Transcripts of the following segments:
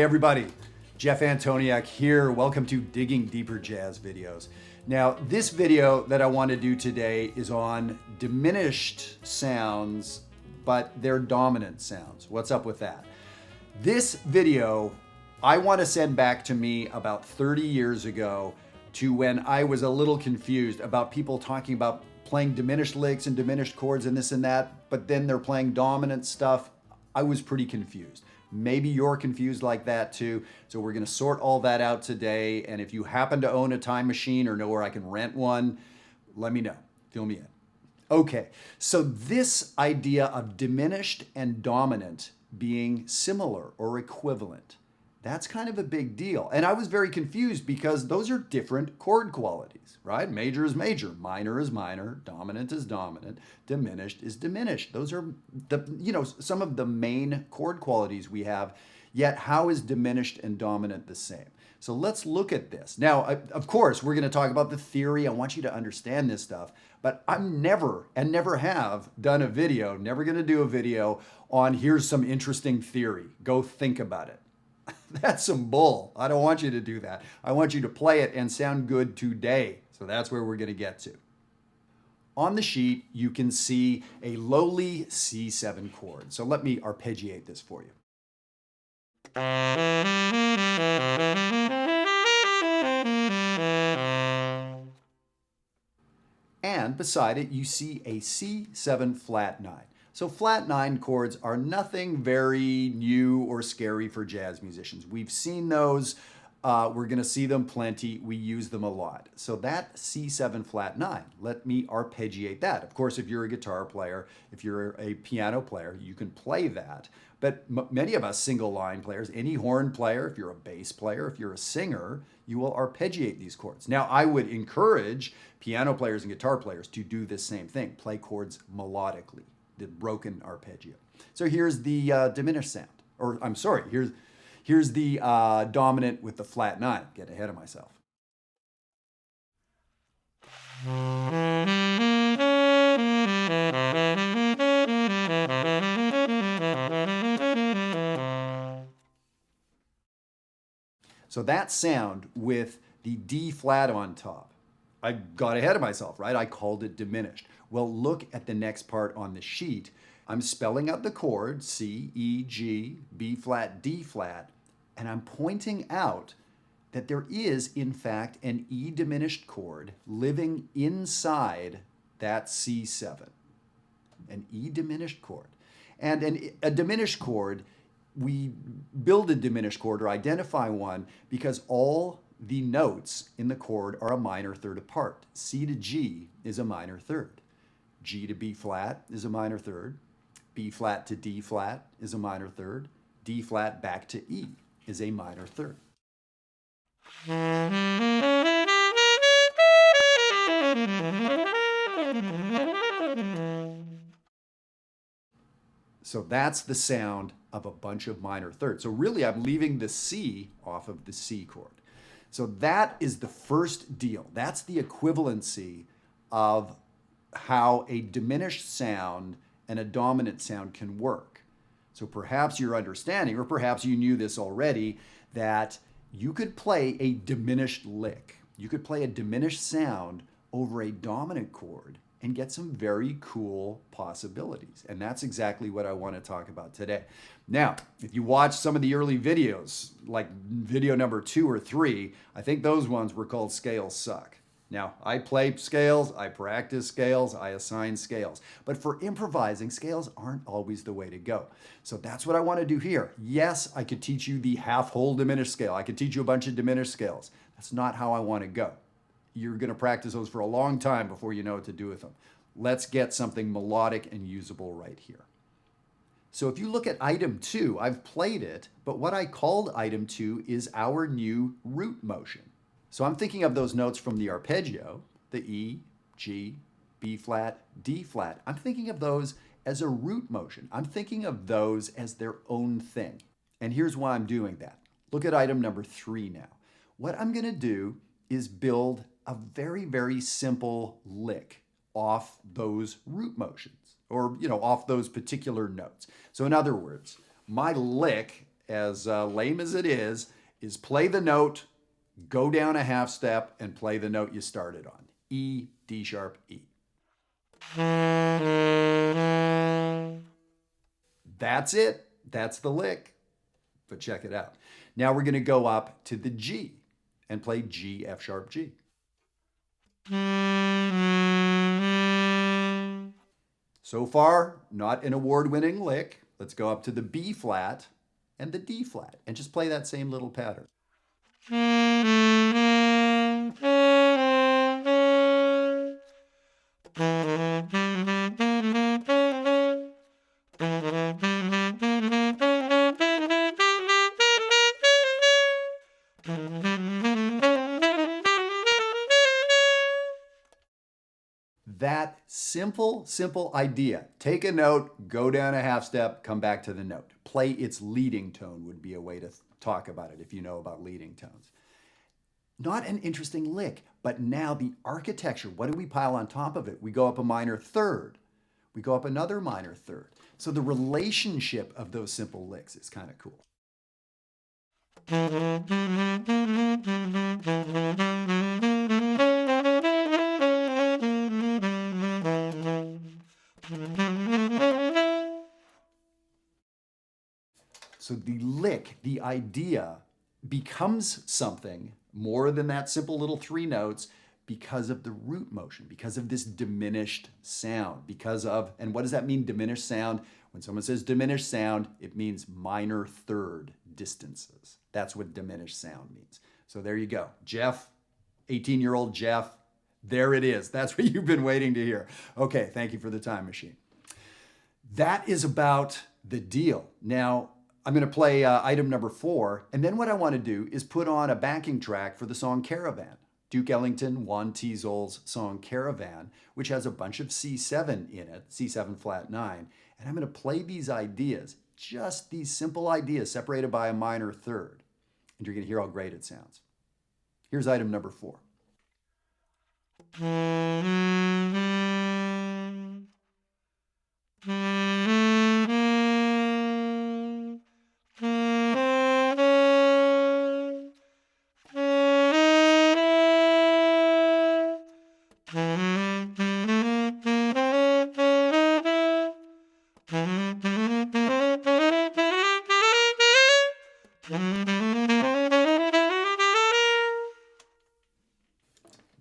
Hey everybody, Jeff Antoniuk here. Welcome to Digging Deeper Jazz Videos. Now, this video that I want to do today is on diminished sounds, but they're dominant sounds. What's up with that? This video, I want to send back to me about 30 years ago to when I was a little confused about people talking about playing diminished licks and diminished chords and this and that, but then they're playing dominant stuff. I was pretty confused. Maybe you're confused like that too. So we're going to sort all that out today. And if you happen to own a time machine or know where I can rent one, let me know. Fill me in. Okay, so this idea of diminished and dominant being similar or equivalent, that's kind of a big deal. And I was very confused because those are different chord qualities, right? Major is major, minor is minor, dominant is dominant, diminished is diminished. Those are some of the main chord qualities we have, yet how is diminished and dominant the same? So let's look at this. Now, of course, we're going to talk about the theory. I want you to understand this stuff, but I'm never and never have done a video, never going to do a video on here's some interesting theory. Go think about it. That's some bull. I don't want you to do that. I want you to play it and sound good today. So that's where we're going to get to. On the sheet, you can see a lowly C7 chord. So let me arpeggiate this for you. And beside it, you see a C7 flat 9. So flat 9 chords are nothing very new or scary for jazz musicians. We've seen those. We're going to see them plenty. We use them a lot. So that C7 flat 9, let me arpeggiate that. Of course, if you're a guitar player, if you're a piano player, you can play that. But many of us single line players, any horn player, if you're a bass player, if you're a singer, you will arpeggiate these chords. Now, I would encourage piano players and guitar players to do this same thing, play chords melodically, the broken arpeggio. So here's the diminished sound, or I'm sorry, here's the dominant with the flat 9. Get ahead of myself. So that sound with the D flat on top, I got ahead of myself, right? I called it diminished. Well, look at the next part on the sheet. I'm spelling out the chord, C, E, G, B flat, D flat, and I'm pointing out that there is, in fact, an E diminished chord living inside that C7. An E diminished chord. And a diminished chord, we build a diminished chord or identify one because all the notes in the chord are a minor third apart. C to G is a minor third. G to B flat is a minor third. B flat to D flat is a minor third. D flat back to E is a minor third. So that's the sound of a bunch of minor thirds. So really, I'm leaving the C off of the C chord. So that is the first deal. That's the equivalency of how a diminished sound and a dominant sound can work. So perhaps you're understanding, or perhaps you knew this already, that you could play a diminished lick. You could play a diminished sound over a dominant chord and get some very cool possibilities. And that's exactly what I want to talk about today. Now, if you watch some of the early videos, like video number 2 or 3, I think those ones were called Scales Suck. Now, I play scales, I practice scales, I assign scales. But for improvising, scales aren't always the way to go. So that's what I want to do here. Yes, I could teach you the half-whole diminished scale. I could teach you a bunch of diminished scales. That's not how I want to go. You're going to practice those for a long time before you know what to do with them. Let's get something melodic and usable right here. So if you look at item 2, I've played it, but what I called item 2 is our new root motion. So I'm thinking of those notes from the arpeggio, the E, G, B flat, D flat. I'm thinking of those as a root motion. I'm thinking of those as their own thing. And here's why I'm doing that. Look at item number 3 now. What I'm going to do is build a very, very simple lick off those root motions, or off those particular notes. So in other words, my lick as lame as it is play the note, go down a half step, and play the note you started on. E, D sharp, E. That's it. That's the lick. But check it out. Now we're going to go up to the G and play G, F sharp, G. So far, not an award-winning lick. Let's go up to the B flat and the D flat and just play that same little pattern. That simple idea. Take a note, go down a half step, come back to the note. Play its leading tone would be a way to talk about it if you know about leading tones. Not an interesting lick, but now the architecture, what do we pile on top of it? We go up a minor third. We go up another minor third. So the relationship of those simple licks is kind of cool. So the lick, the idea, becomes something more than that simple little three notes because of the root motion, because of this diminished sound, because of, and what does that mean, diminished sound? When someone says diminished sound, it means minor third distances. That's what diminished sound means. So there you go. Jeff, 18-year-old Jeff, there it is. That's what you've been waiting to hear. Okay, thank you for the time machine. That is about the deal. Now, I'm going to play item number 4, and then what I want to do is put on a backing track for the song Caravan. Duke Ellington, Juan Teasel's song Caravan, which has a bunch of C7 in it, C7 flat 9, and I'm going to play these ideas, just these simple ideas separated by a minor third, and you're going to hear how great it sounds. Here's item number 4.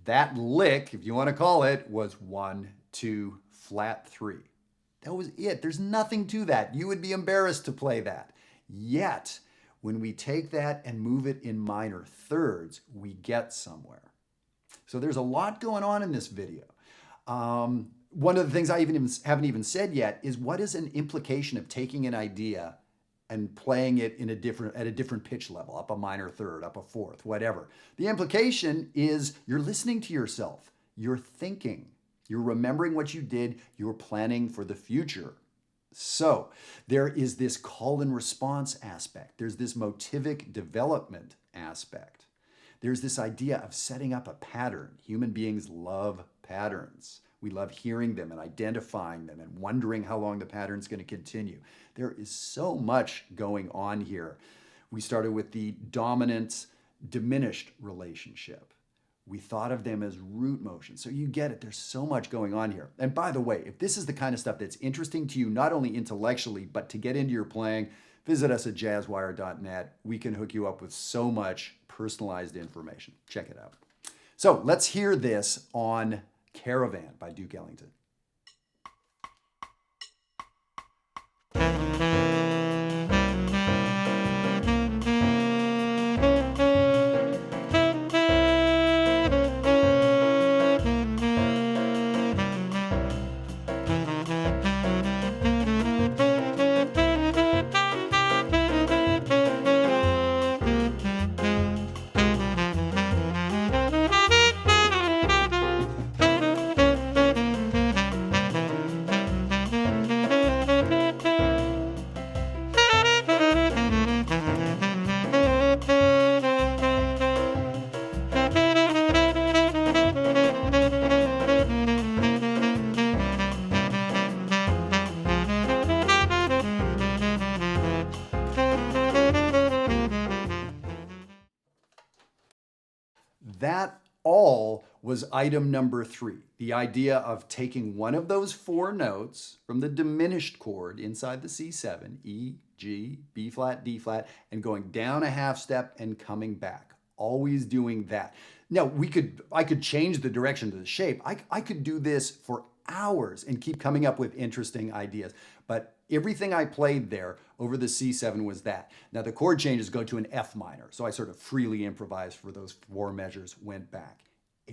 That lick, if you want to call it, was 1, 2, flat 3. That was it. There's nothing to that. You would be embarrassed to play that. Yet, when we take that and move it in minor thirds, we get somewhere. So there's a lot going on in this video. One of the things I haven't even said yet is what is an implication of taking an idea and playing it in at a different pitch level, up a minor third, up a fourth, whatever. The implication is you're listening to yourself, you're thinking, you're remembering what you did, you're planning for the future. So there is this call and response aspect. There's this motivic development aspect. There's this idea of setting up a pattern. Human beings love patterns. We love hearing them and identifying them and wondering how long the pattern's going to continue. There is so much going on here. We started with the dominant-diminished relationship. We thought of them as root motion. So you get it. There's so much going on here. And by the way, if this is the kind of stuff that's interesting to you, not only intellectually, but to get into your playing, visit us at jazzwire.net. We can hook you up with so much personalized information. Check it out. So let's hear this on Caravan by Duke Ellington. That all was item number 3. The idea of taking one of those 4 notes from the diminished chord inside the C7, E, G, B flat, D flat, and going down a half step and coming back. Always doing that. Now, I could change the direction of the shape. I could do this for hours and keep coming up with interesting ideas. But everything I played there over the C7 was that. Now the chord changes go to an F minor. So I sort of freely improvised for those 4 measures, went back.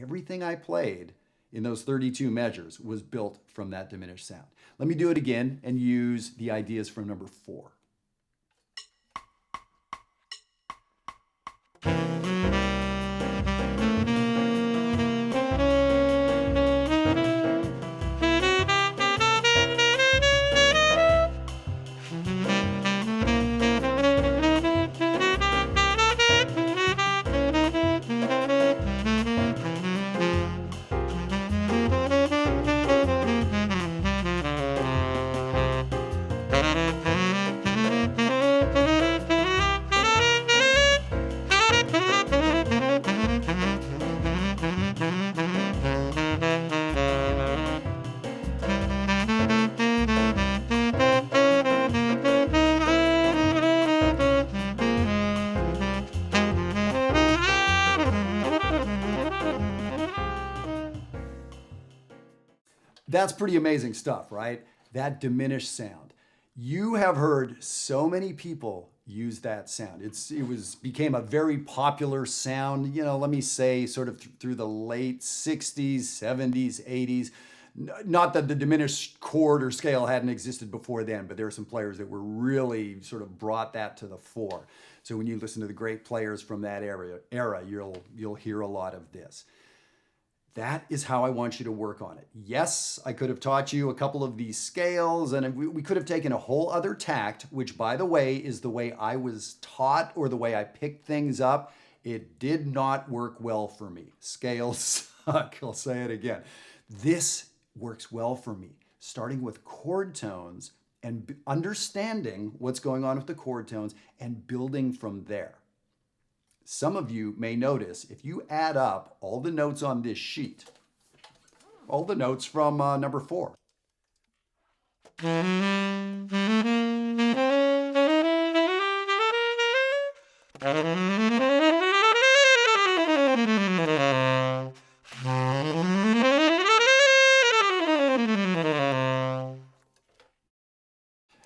Everything I played in those 32 measures was built from that diminished sound. Let me do it again and use the ideas from number 4. That's pretty amazing stuff, right? That diminished sound. You have heard so many people use that sound. It became a very popular sound, let me say sort of through the late 60s, 70s, 80s. Not that the diminished chord or scale hadn't existed before then, but there are some players that were really sort of brought that to the fore. So when you listen to the great players from that era, you'll hear a lot of this. That is how I want you to work on it. Yes, I could have taught you a couple of these scales, and we could have taken a whole other tact, which, by the way, is the way I was taught or the way I picked things up. It did not work well for me. Scales suck. I'll say it again. This works well for me, starting with chord tones and understanding what's going on with the chord tones and building from there. Some of you may notice if you add up all the notes on this sheet, all the notes from number 4.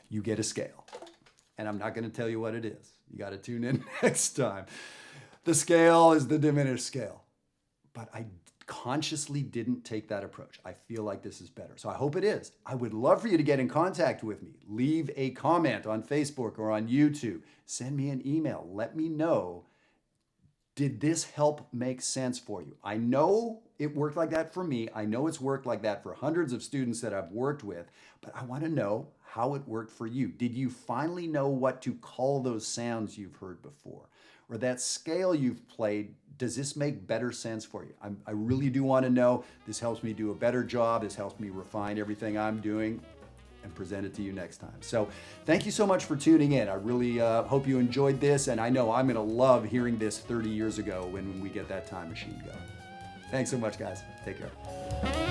You get a scale. And I'm not going to tell you what it is. You got to tune in next time. The scale is the diminished scale. But I consciously didn't take that approach. I feel like this is better. So I hope it is. I would love for you to get in contact with me. Leave a comment on Facebook or on YouTube. Send me an email. Let me know, did this help make sense for you? I know it worked like that for me. I know it's worked like that for hundreds of students that I've worked with, but I want to know how it worked for you. Did you finally know what to call those sounds you've heard before? Or that scale you've played, does this make better sense for you? I really do want to know. This helps me do a better job. This helps me refine everything I'm doing and present it to you next time. So thank you so much for tuning in. I really hope you enjoyed this, and I know I'm going to love hearing this 30 years ago when we get that time machine going. Thanks so much, guys. Take care.